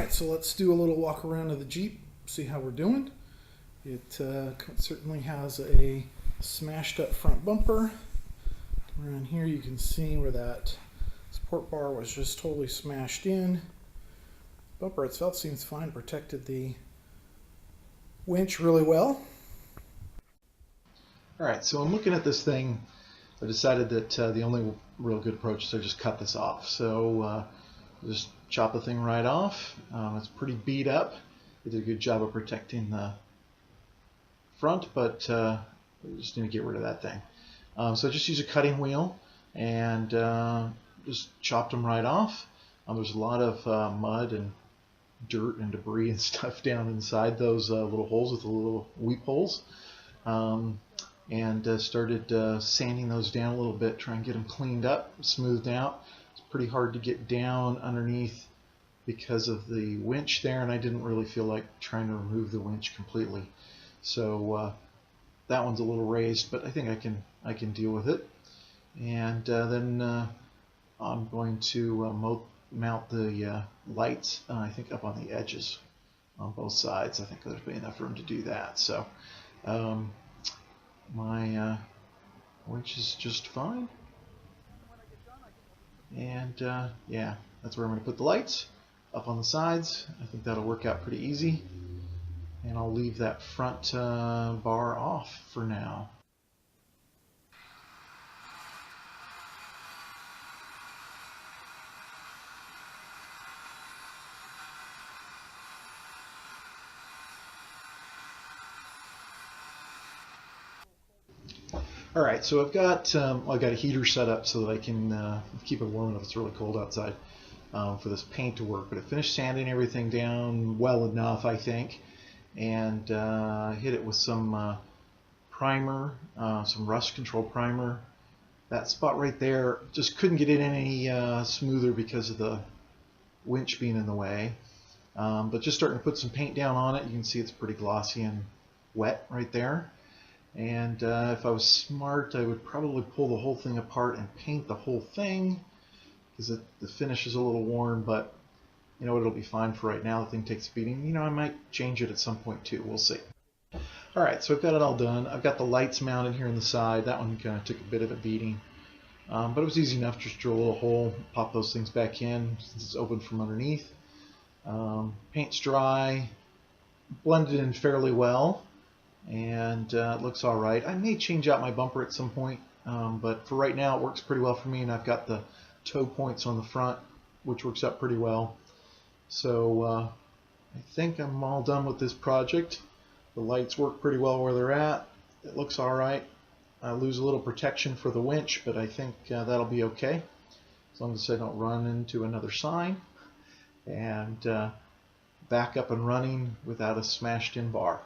Alright, so let's do a little walk around of the Jeep, see how we're doing. It certainly has a smashed up front bumper. Around here you can see where that support bar was just totally smashed in. Bumper itself seems fine, protected the winch really well. Alright, so I'm looking at this thing. I decided that the only real good approach is to just cut this off. So just chop the thing right off. It's pretty beat up. It did a good job of protecting the front, but we just need to get rid of that thing. So I just use a cutting wheel and just chopped them right off. There's a lot of mud and dirt and debris and stuff down inside those little holes with the little weep holes. And started sanding those down a little bit, try and get them cleaned up, smoothed out. It's pretty hard to get down underneath because of the winch there, and I didn't really feel like trying to remove the winch completely. So that one's a little raised, but I think I can deal with it. And then I'm going to mount the lights, I think up on the edges on both sides. I think there's be enough room to do that. So my winch is just fine, and yeah, that's where I'm going to put the lights, up on the sides. I think that'll work out pretty easy, and I'll leave that front bar off for now. All right, so I've got a heater set up so that I can keep it warm if it's really cold outside for this paint to work. But I finished sanding everything down well enough, I think, and hit it with some primer, some rust control primer. That spot right there, just couldn't get it any smoother because of the winch being in the way. But just starting to put some paint down on it, you can see it's pretty glossy and wet right there. And if I was smart, I would probably pull the whole thing apart and paint the whole thing, because the finish is a little worn, but you know, it'll be fine for right now. The thing takes a beating. You know, I might change it at some point too. We'll see. All right, so I've got it all done. I've got the lights mounted here on the side. That one kind of took a bit of a beating, but it was easy enough. Just drill a little hole, pop those things back in since it's open from underneath. Paint's dry, blended in fairly well, and it looks all right. I may change out my bumper at some point, but for right now it works pretty well for me, and I've got the toe points on the front, which works out pretty well. So I think I'm all done with this project. The lights work pretty well where they're at. It looks all right. I lose a little protection for the winch, but I think that'll be okay, as long as I don't run into another sign, and back up and running without a smashed in bar.